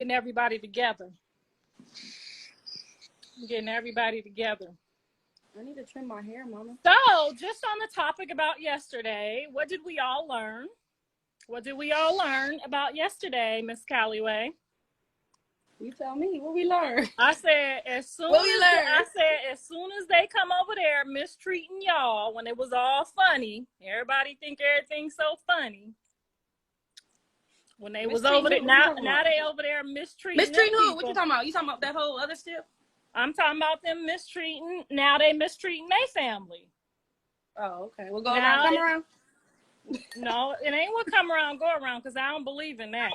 Getting everybody together. Getting everybody together. I need to trim my hair, Mama. So, just on the topic about yesterday, what did we all learn? What did we all learn about yesterday, Miss Calloway? You tell me what we learned. I said as soon as they come over there mistreating y'all when it was all funny, everybody think everything's so funny. When they was over there, now they over there mistreating. Mistreating who? What you talking about? You talking about that whole other stuff? I'm talking about them mistreating. Now they mistreating their family. Oh, okay. We'll go around, come around. No, it ain't what come around, go around, because I don't believe in that.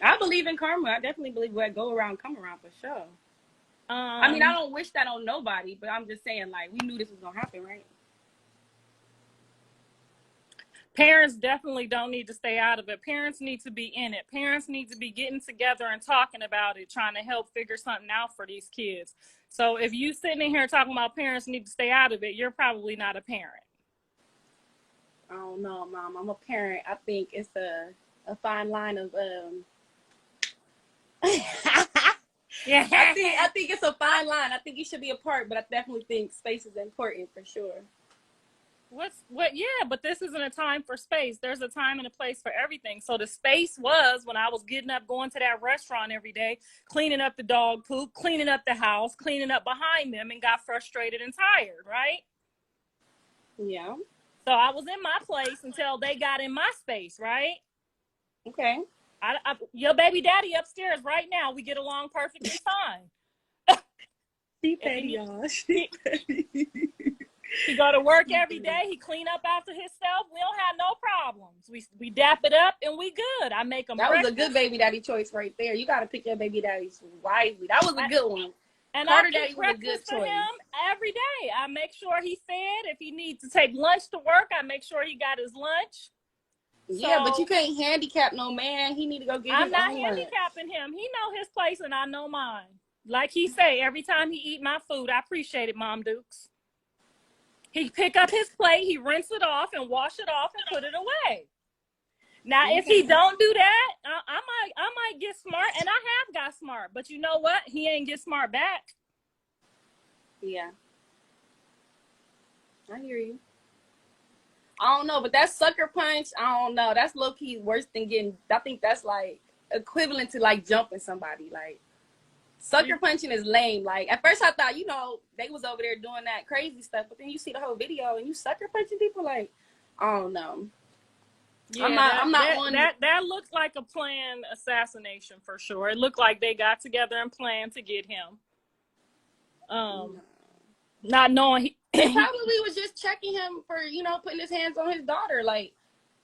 I believe in karma. I definitely believe what go around, come around for sure. I mean, I don't wish that on nobody, but I'm just saying, like, we knew this was gonna happen, right? Parents definitely don't need to stay out of it. Parents need to be in it. Parents need to be getting together and talking about it, trying to help figure something out for these kids. So if you sitting in here talking about parents need to stay out of it, you're probably not a parent. I don't know, Mom. I'm a parent. I think it's a fine line of Yeah. I think it's a fine line. I think you should be apart, but I definitely think space is important for sure. Yeah, but this isn't a time for space. There's a time and a place for everything. So the space was when I was getting up, going to that restaurant every day, cleaning up the dog poop, cleaning up the house, cleaning up behind them, and got frustrated and tired, right? Yeah. So I was in my place until they got in my space, right? Okay. Your baby daddy upstairs right now. We get along perfectly fine. She petty, y'all. She petty. He go to work every day. He clean up after himself. We don't have no problems. We dap it up and we good. I make him breakfast. That was a good baby daddy choice right there. You got to pick your baby daddies wisely. That was a good one. And Carter I daddy was a good for choice. him every day. I make sure he fed. If he needs to take lunch to work, I make sure he got his lunch. Yeah, but you can't handicap no man. He need to go get his own lunch. I'm not handicapping him. He know his place and I know mine. Like he say, every time he eat my food, I appreciate it, Mom Dukes. He pick up his plate, he rinse it off and wash it off and put it away. Now, if he don't do that, I might get smart, and I have got smart. But you know what? He ain't get smart back. Yeah. I hear you. I don't know, but that sucker punch, I don't know. That's low-key worse than getting, I think that's like equivalent to like jumping somebody. Like, sucker punching is lame. Like, at first I thought, you know, they was over there doing that crazy stuff, but then you see the whole video and you sucker punching people, like, I don't know. Yeah, that looks like a planned assassination for sure. It looked like they got together and planned to get him. Not knowing they probably was just checking him for, you know, putting his hands on his daughter. Like,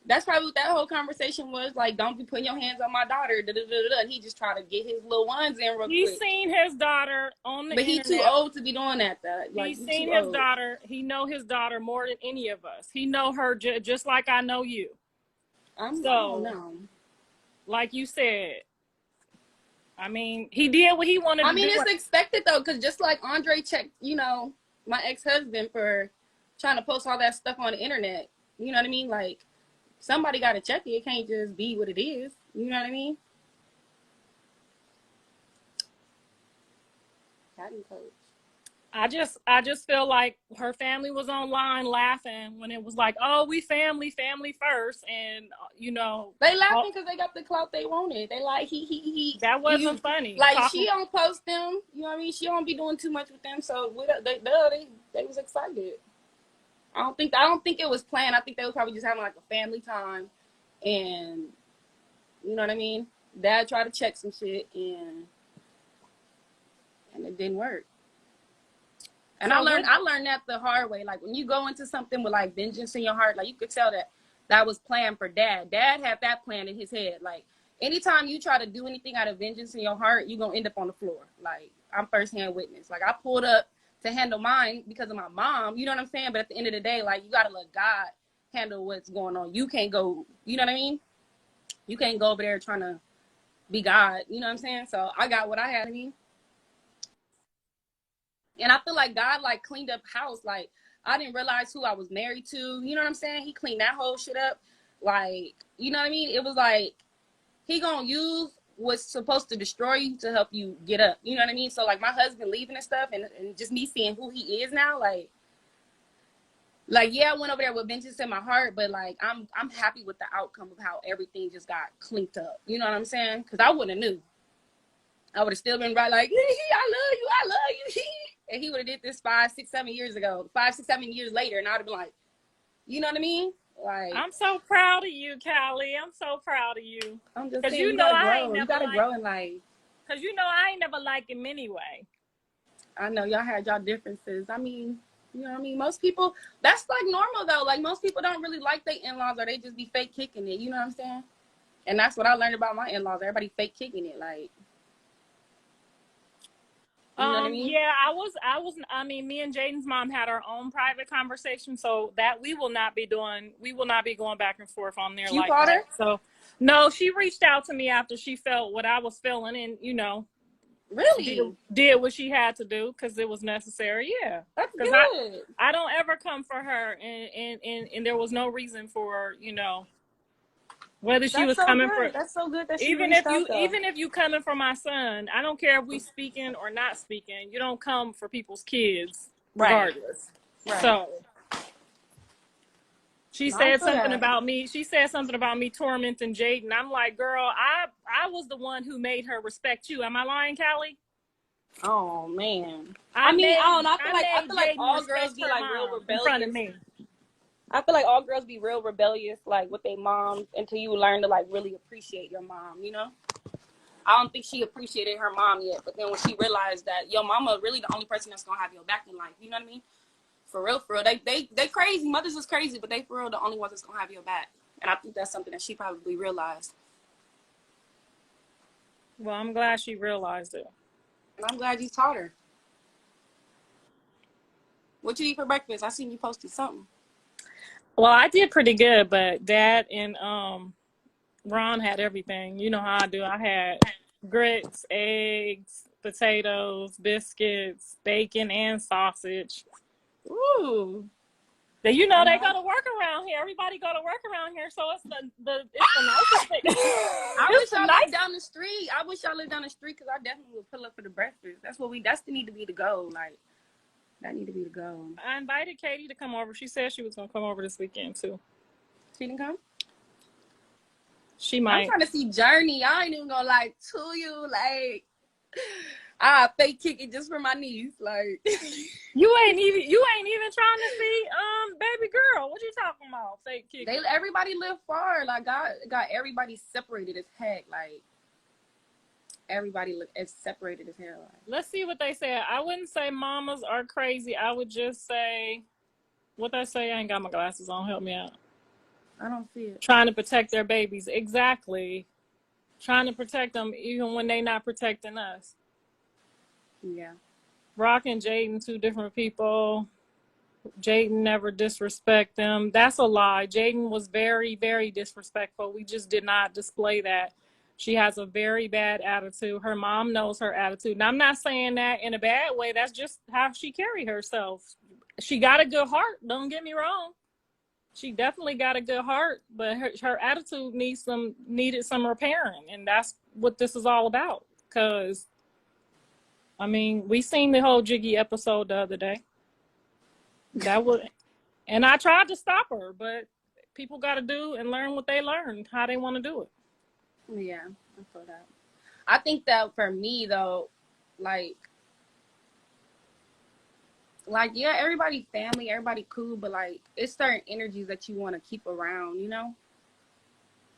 that's probably what that whole conversation was. Like, don't be putting your hands on my daughter. And he just tried to get his little ones in real quick. He's seen his daughter on the internet. But he's too old to be doing that. Like, he's seen his daughter. He know his daughter more than any of us. He know her just like I know you. I don't know. Like you said, I mean, he did what he wanted to do. I mean, it's expected, though, because just like Andre checked, you know, my ex-husband for trying to post all that stuff on the internet. You know what I mean? Like, somebody got to check it. It can't just be what it is. You know what I mean? Chatting coach. I just feel like her family was online laughing when it was like, oh, we family first. And, you know. They laughing because they got the clout they wanted. They like, he. That wasn't funny. Like, she don't post them. You know what I mean? She don't be doing too much with them. So, they was excited. I don't think it was planned. I think they was probably just having like a family time, and you know what I mean. Dad tried to check some shit, and it didn't work. And so I learned that the hard way. Like, when you go into something with like vengeance in your heart, like, you could tell that was planned for Dad. Dad had that plan in his head. Like, anytime you try to do anything out of vengeance in your heart, you're gonna end up on the floor. Like, I'm firsthand witness. Like, I pulled up to handle mine because of my mom, you know what I'm saying? But at the end of the day, like, you gotta let God handle what's going on. You can't go, you know what I mean? You can't go over there trying to be God, you know what I'm saying? So I got what I had in me. And I feel like God, like, cleaned up house. Like, I didn't realize who I was married to, you know what I'm saying? He cleaned that whole shit up. Like, you know what I mean? It was like, he gonna use was supposed to destroy you to help you get up. You know what I mean? So like my husband leaving and stuff, and just me seeing who he is now, like yeah, I went over there with vengeance in my heart, but like I'm happy with the outcome of how everything just got clinked up. You know what I'm saying? Because I wouldn't have knew. I would have still been right like, I love you. And he would have did this 5, 6, 7 years ago. 5, 6, 7 years later, and I'd have been like, you know what I mean? Like, I'm so proud of you, Callie. I'm so proud of you. I'm just Cause saying, you you know gotta I grow. ain't never You gotta like. grow in life. Cause you know I ain't never like him anyway. I know y'all had y'all differences. I mean, you know what I mean? Most people, that's like normal though. Like most people don't really like their in-laws, or they just be fake kicking it. You know what I'm saying? And that's what I learned about my in-laws. Everybody fake kicking it. Like, you know what I mean? Yeah, I mean, me and Jaden's mom had our own private conversation, so that we will not be going back and forth on there You like called that. her? So no, she reached out to me after she felt what I was feeling, and you know, Really? did what she had to do because it was necessary. Yeah, That's because good. I don't ever come for her, and there was no reason for, you know, whether she That's was so coming for. good. That's so good that she Even reached out though. if you coming for my son, I don't care if we speaking or not speaking. You don't come for people's kids, regardless. Right. So she No, I said feel something that. about me. She said something about me tormenting Jaden. I'm like, girl, I was the one who made her respect you. Am I lying, Callie? Oh man. I I made don't know. I I feel made like Jaden all girls respect be her like real mom in front of rebellious. me. I feel like all girls be real rebellious, like with their moms, until you learn to like really appreciate your mom. You know. I don't think she appreciated her mom yet, but then when she realized that your mama really the only person that's gonna have your back in life, you know what I mean? For real, they crazy. Mothers is crazy, but they for real the only ones that's gonna have your back. And I think that's something that she probably realized. Well, I'm glad she realized it. And I'm glad you taught her. What you eat for breakfast? I seen you posted something. Well, I did pretty good, but Dad and Ron had everything. You know how I do. I had grits, eggs, potatoes, biscuits, bacon, and sausage. Ooh. You know I they know. go to work around here. Everybody go to work around here, so it's the nicest thing. I It's wish the y'all nice. lived down the street. I wish y'all lived down the street because I definitely would pull up for the breakfast. That's the need to be the goal. Like that need to be the goal. I invited Katie to come over. She said she was gonna come over this weekend too. She didn't come. She I'm might. trying to see Journey. I ain't even gonna lie to you. Like, I fake kick it just for my niece. Like, You ain't even trying to see baby girl. What you talking about? Fake kick. everybody live far. Like, God got everybody separated as heck. Like, everybody is separated as hell. Like, Let's see what they say. I wouldn't say mamas are crazy. I would just say what they say. I ain't got my glasses on. Help me out. I don't see it. Trying to protect their babies. Exactly. Trying to protect them even when they not protecting us. Yeah. Brock and Jaden, two different people. Jaden never disrespect them. That's a lie. Jaden was very, very disrespectful. We just did not display that. She has a very bad attitude. Her mom knows her attitude. And I'm not saying that in a bad way. That's just how she carried herself. She got a good heart. Don't get me wrong. She definitely got a good heart, but her attitude needed some repairing. And that's what this is all about. Because, I mean, we seen the whole Jiggy episode the other day. That would, and I tried to stop her, but people got to do and learn what they learned, how they want to do it. Yeah, I feel that. I think that for me though, like yeah, everybody family, everybody cool, but like it's certain energies that you want to keep around, you know?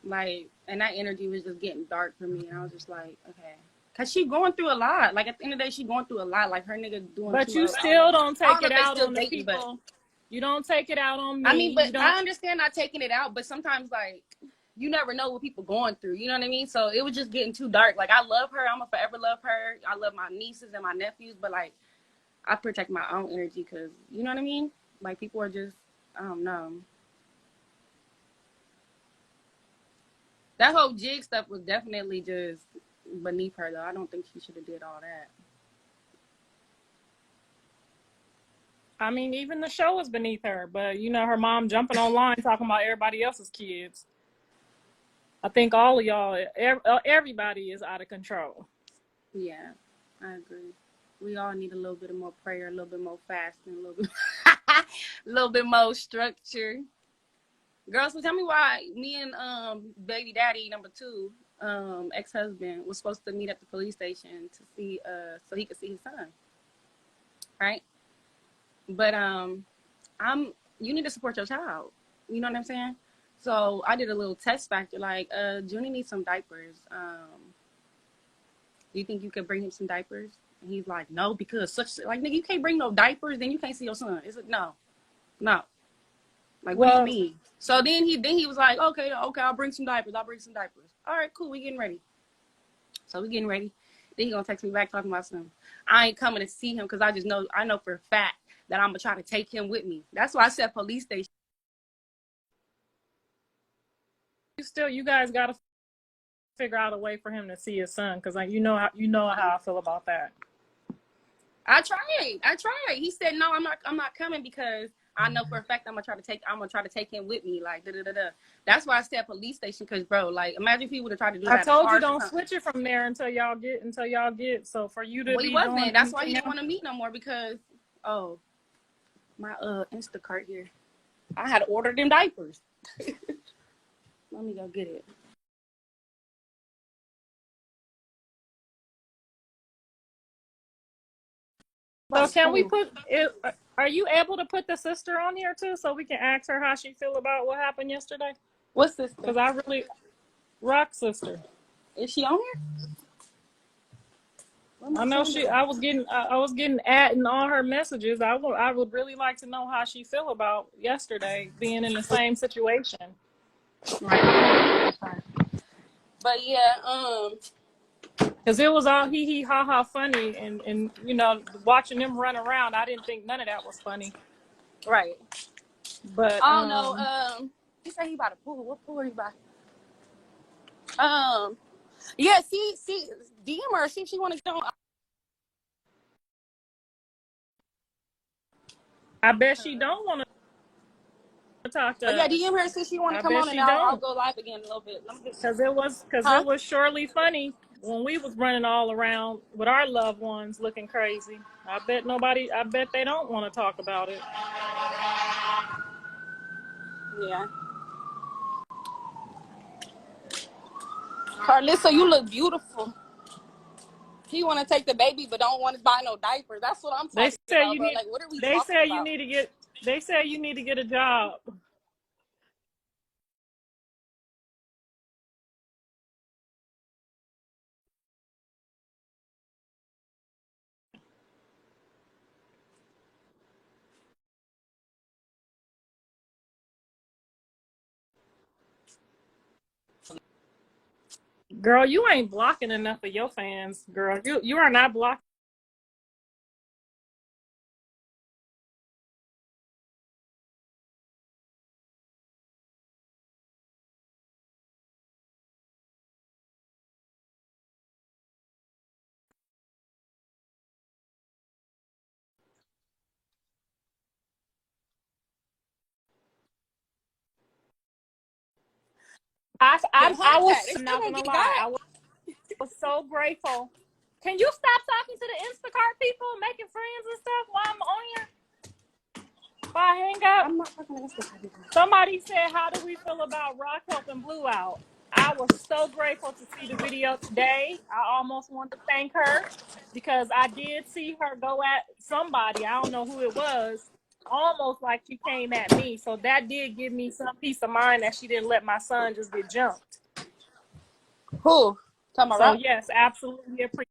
Like, and that energy was just getting dark for me, and I was just like, okay. Cause she going through a lot. Like at the end of the day, she going through a lot. Like her nigga doing. But too you much. still don't take it they out still on the dating, people. but You don't take it out on me. I mean, but You don't. I understand not taking it out, but sometimes like you never know what people going through. You know what I mean? So it was just getting too dark. Like I love her. I'm gonna forever love her. I love my nieces and my nephews, but like I protect my own energy because you know what I mean? Like people are just, I don't know. That whole jig stuff was definitely just beneath her though. I don't think she should have did all that. I mean, even the show was beneath her, but you know, her mom jumping online talking about everybody else's kids. I think all of y'all, everybody is out of control. Yeah, I agree. We all need a little bit of more prayer, a little bit more fasting, a little bit, a little bit more structure. Girls, so tell me why me and baby daddy number two, ex-husband, was supposed to meet at the police station to see so he could see his son, right? But I'm you need to support your child. You know what I'm saying? So I did a little test factor, like, Junie needs some diapers. Do you think you could bring him some diapers? And he's like, no, because such like nigga, you can't bring no diapers, then you can't see your son. It's like, no, no. Like, what do you Well, mean? So then he was like, okay, I'll bring some diapers. I'll bring some diapers. All right, cool. We getting ready. So we getting ready. Then he gonna text me back talking about something. I ain't coming to see him because I know for a fact that I'm gonna try to take him with me. That's why I said police station. you guys got to figure out a way for him to see his son, because like you know how I feel about that. I tried. He said no, I'm not coming because I know for a fact I'm gonna try to take him with me. Like da da da da. That's why I said police station, because bro, like imagine if he would have tried to do I that. told you don't switch it from there until y'all get. So for you to Well, he be doing wasn't. That's why he anything didn't else, want to meet no more because my Instacart here. I had ordered them diapers. Let me go get it. so can we Cool. put it? Are you able to put the sister on here too, so we can ask her how she feel about what happened yesterday? What sister? Because I really Rock's sister. Is she on here? I know she. I was getting at in all her messages. I would really like to know how she feel about yesterday being in the same situation. Right. But yeah, Because it was all hee hee ha ha funny, and you know, watching them run around, I didn't think none of that was funny. right. But I don't know. He said he bought a pool. What pool he buy? Yeah. See, DM her. See if she want to get on. I bet she don't want to talk to But yeah, us. DM her. See if she want I to come bet on, and she I'll don't. go live again in a little bit. Because Huh? it was surely funny when we was running all around with our loved ones looking crazy. I bet they don't want to talk about it. Yeah. Carlissa, you look beautiful. He want to take the baby, but don't want to buy no diapers. That's what I'm They talking say about, you bro. need Like, what are we they talking say you about? need to get they say you need to get a job. Girl, you ain't blocking enough of your fans, girl. You are not blocking. I Hunter, was they still not gonna gonna get lie. got. Was so grateful. Can you stop talking to the Instacart people, making friends and stuff while I'm on here? Before I hang up. I'm not talking to Instagram. Somebody said, "How do we feel about Rock helping Blue out?" I was so grateful to see the video today. I almost wanted to thank her because I did see her go at somebody. I don't know who it was. Almost like she came at me. So that did give me some peace of mind that she didn't let my son just get jumped. Who? Talking about So Rock? yes, absolutely appreciate.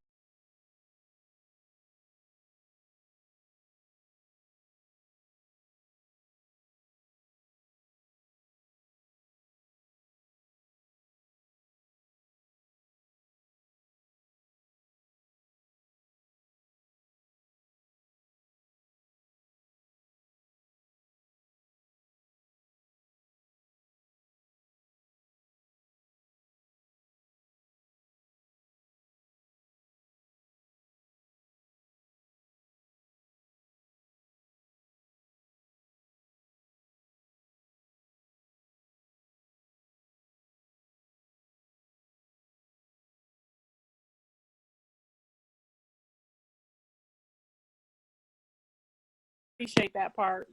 appreciate that part.